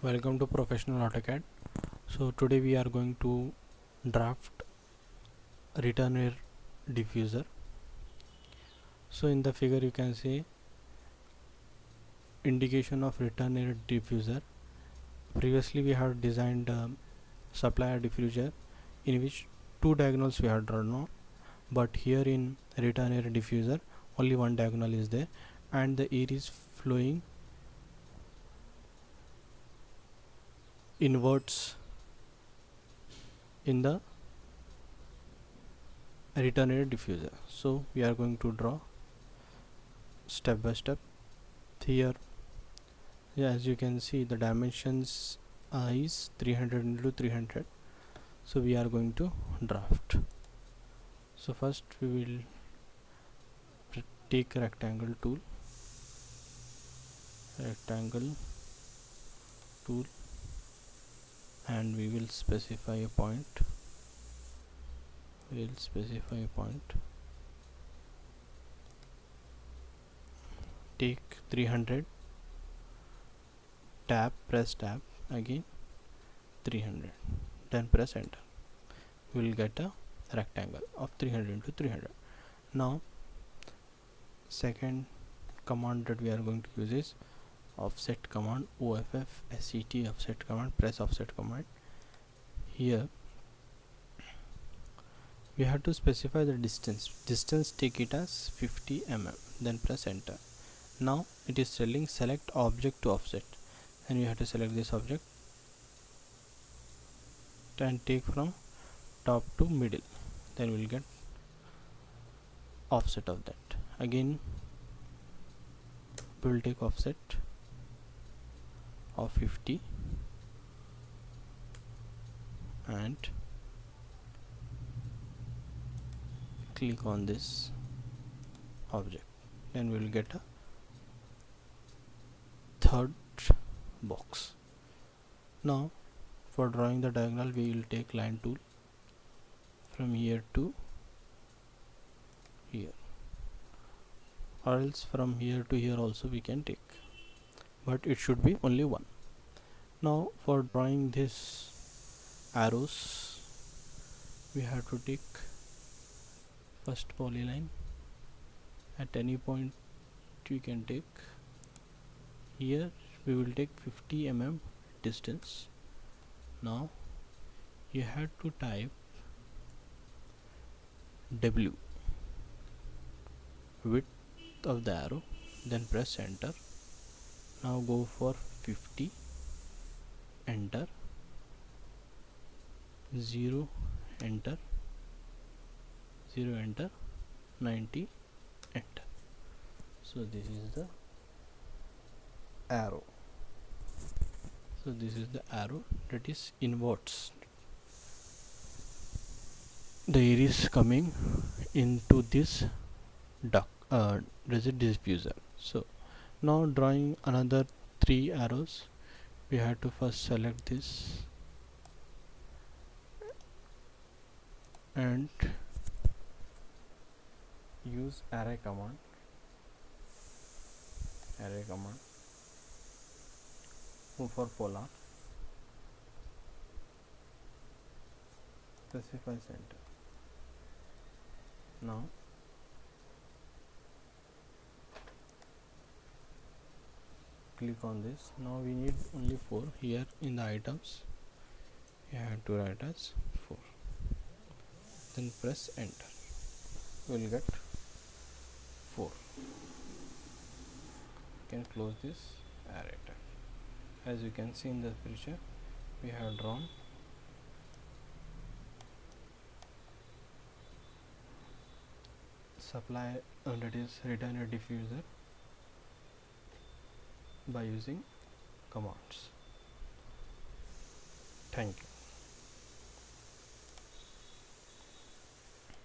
Welcome to Professional AutoCAD. So today we are going to draft Return Air Diffuser. So in the figure you can see indication of Return Air Diffuser. Previously we had designed supply air diffuser in which two diagonals we had drawn on, but here in Return Air Diffuser only one diagonal is there and the air is flowing inwards in the Return Air Diffuser. So we are going to draw step by step. Here, as you can see, the dimensions is 300 into 300. So we are going to draft. So first we will take rectangle tool, and we will specify a point. Take 300, press tab again 300, then press enter. We will get a rectangle of 300 into 300. Now second command that we are going to use is offset command, OFF offset command. Press offset command. Here we have to specify the distance, take it as 50 mm, then press enter. Now it is telling select object to offset, and you have to select this object and take from top to middle, then we will get offset of that. Again we will take offset of 50 and click on this object, then we will get a third box. Now for drawing the diagonal we will take line tool from here to here, or else from here to here also we can take, but it should be only one. Now for drawing this arrows we have to take first polyline at any point you can take. Here we will take 50 mm distance. Now you have to type W, width of the arrow, then press enter. Now go for 50, enter, 0, enter, 0, enter, 90, enter. So this is the arrow. So this is the arrow that is inwards. The air is coming into this diffuser. So now drawing another 3 arrows, we have to first select this and use array command. Move for polar, specify center. Now click on this. Now we need only 4. Here in the items you have to write as 4, then press enter. We will get 4. You can close this array tag. As you can see in the picture, we have drawn supply that is Return Air Diffuser by using commands. Thank you.